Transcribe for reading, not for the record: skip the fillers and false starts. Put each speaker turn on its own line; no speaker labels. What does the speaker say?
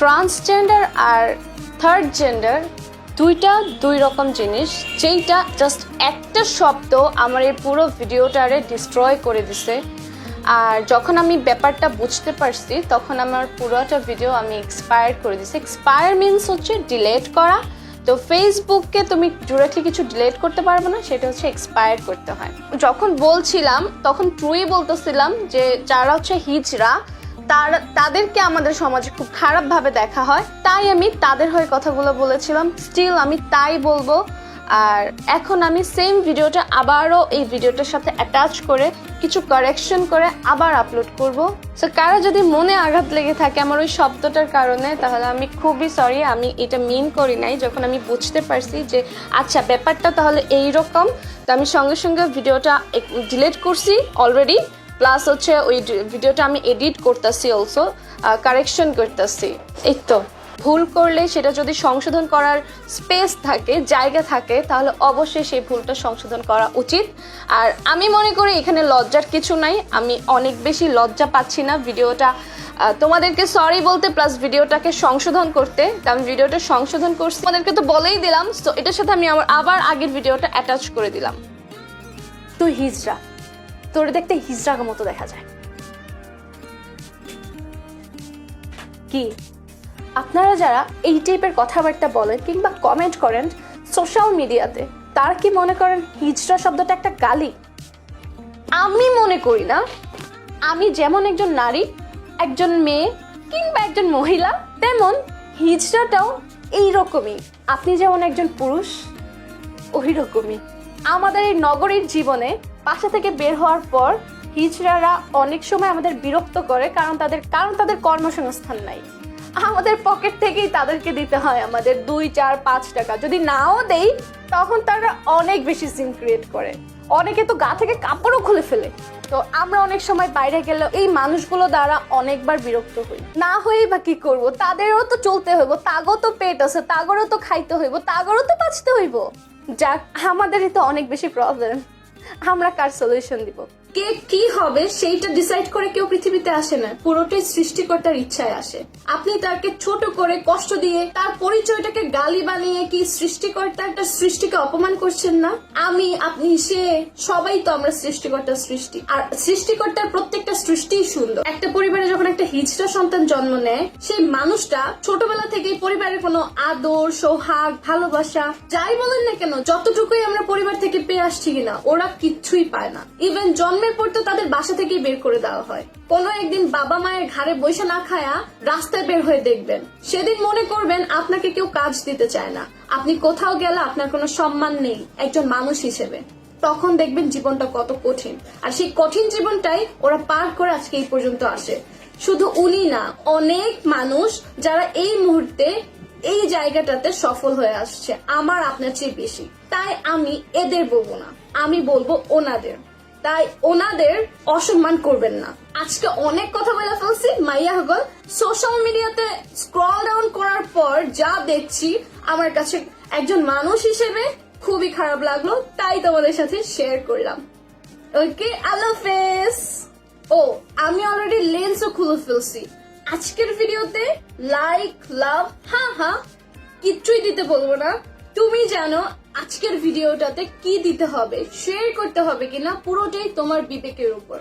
Transgender আর third gender দুইটা দুই রকম জিনিস, যেইটা জাস্ট একটা শব্দ আমার এই পুরো ভিডিওটারে ডিস্ট্রয় করে দিছে। আর যখন আমি ব্যাপারটা বুঝতে পারছি তখন আমার পুরোটা ভিডিও আমি এক্সপায়ার করে দিছি। এক্সপায়ার মিনস হচ্ছে ডিলেট করা। তো ফেসবুককে তুমি ডিরেক্টলি কিছু ডিলেট করতে পারবে না, সেটা হচ্ছে এক্সপায়ার করতে হয়। যখন বলছিলাম তখন ট্রুই বলতেছিলাম যে যারা হচ্ছে হিজড়া তাদেরকে আমাদের সমাজে খুব খারাপভাবে দেখা হয়, তাই আমি তাদের হয়ে কথাগুলো বলেছিলাম। স্টিল আমি তাই বলবো। আর এখন আমি সেম ভিডিওটা আবারও এই ভিডিওটার সাথে অ্যাটাচ করে কিছু কারেকশন করে আবার আপলোড করব। সো কারো যদি মনে আঘাত লেগে থাকে আমার ওই শব্দটার কারণে, তাহলে আমি খুবই সরি, আমি এটা মিন করি নাই। যখন আমি বুঝতে পারছি যে আচ্ছা ব্যাপারটা তাহলে এইরকম, তো আমি সঙ্গে সঙ্গে ভিডিওটা ডিলিট করছি অলরেডি। প্লাস হচ্ছে ওই ভিডিওটা আমি এডিট করতেছি, অলসো কারেকশন করতেছি। এই তো ভুল করলে সেটা যদি সংশোধন করার স্পেস থাকে, জায়গা থাকে, তাহলে অবশ্যই সেই ভুলটা সংশোধন করা উচিত। আর আমি মনে করি এখানে লজ্জার কিছু নাই। আমি অনেক বেশি লজ্জা পাচ্ছি না ভিডিওটা তোমাদেরকে সরি বলতে, প্লাস ভিডিওটাকে সংশোধন করতে। তো আমি ভিডিওটা সংশোধন করছি, তোমাদেরকে তো বলেই দিলাম। তো এটার সাথে আমি আবার আগের ভিডিওটা অ্যাটাচ করে দিলাম।
তুই হিজড়া, তোর দেখতে হিজড়ার মতো দেখা যায়। কি আপনারা যারা এই টাইপের কথাবার্তা বলেন কিংবা কমেন্ট করেন সোশ্যাল মিডিয়াতে, তারা কি মনে করেন হিজড়া শব্দটা একটা গালি? আমি মনে করি না। আমি যেমন একজন নারী, একজন মেয়ে কিংবা একজন মহিলা, তেমন হিজড়াটাও এইরকমই। আপনি যেমন একজন পুরুষ, ওই রকমই। আমাদের এই নগরীর জীবনে বাসা থেকে বের হওয়ার পর হিজড়ারা অনেক সময় আমাদের বিরক্ত করে, কারণ তাদের কর্মসংস্থান নাই। আমাদের পকেট থেকেই তাদেরকে দিতে হয় আমাদের 2, 4, 5 টাকা। যদি নাও দেই তখন তারা অনেক বেশি সিন ক্রিয়েট করে। অনেকে তো গা থেকে কাপড়ও খুলে ফেলে। তো আমরা অনেক সময় বাইরে গেলে এই মানুষগুলো দ্বারা অনেকবার বিরক্ত হই। না হই বা কি করবো, তাদেরও তো চলতে হইব, তাগো তো পেট আছে, তাগরও তো খাইতে হইব, তাগরও তো বাঁচতে হইব। যাক, আমাদেরই তো অনেক বেশি প্রবলেম, আমরা কার সলিউশন দিব?
কে কি হবে সেইটা ডিসাইড করে কেউ পৃথিবীতে আসে না, পুরোটাই সৃষ্টিকর্তার ইচ্ছায় আসে। আপনি তাকে ছোট করে কষ্ট দিয়ে তার পরিচয়টাকে গালি বানিয়ে কি সৃষ্টিকর্তা একটা সৃষ্টিকে অপমান করছেন না? আমি, আপনি, সে সবাই তো আমরা সৃষ্টিকর্তার সৃষ্টি। আর সৃষ্টিকর্তার প্রত্যেকটা সৃষ্টিই সুন্দর। একটা পরিবারে যখন একটা হিজড়া সন্তান জন্ম নেয়, সেই মানুষটা ছোটবেলা থেকেই পরিবারের কোনো আদর, সোহাগ, ভালোবাসা যাই বলেন না কেন, যতটুকুই আমরা পরিবার থেকে পেয়ে আসছি কিনা, ওরা কিচ্ছুই পায় না। ইভেন জন্মের পর তো তাদের বাসা থেকেই বের করে দেওয়া হয়। কোনো একদিন বাবা মায়ের ঘাড়ে বসে না খায়া রাস্তায় বের হয়ে দেখবেন, সেদিন মনে করবেন আপনাকে কেউ কাজ দিতে চায় না, আপনি কোথাও গেলে আপনার কোনো সম্মান নেই একজন মানুষ হিসেবে। তখন দেখবেন জীবনটা কত কঠিন। আর সেই কঠিন জীবনটাই ওরা পার করে আজকে এই পর্যন্ত আসে। শুধু উনি না, অনেক মানুষ যারা এই মুহূর্তে এই জায়গাটাতে সফল হয়ে আসছে আমার আপনার চেয়ে বেশি। তাই আমি এদের বলবো না, আমি বলবো ওনাদের। তাই ওনাদের অসম্মান করবেন না। আজকে অনেক কথা বলে ফেলছি মাইয়া হগল। সোশ্যাল মিডিয়াতে স্ক্রল ডাউন করার পর যা দেখছি আমার কাছে একজন মানুষ হিসেবে খুবই খারাপ লাগলো, তাই তোমাদের সাথে শেয়ার করলাম। ওকে, আল্লাহ হাফেজ। ও, আমি অলরেডি লেন্সও খুলে ফেলছি। আজকের ভিডিওতে লাইক, লাভ, হ্যাঁ কিচ্ছুই দিতে বলবো না। তুমি জানো আজকের ভিডিওটাতে কি দিতে হবে, শেয়ার করতে হবে কিনা, পুরোটাই তোমার বিবেকের উপর।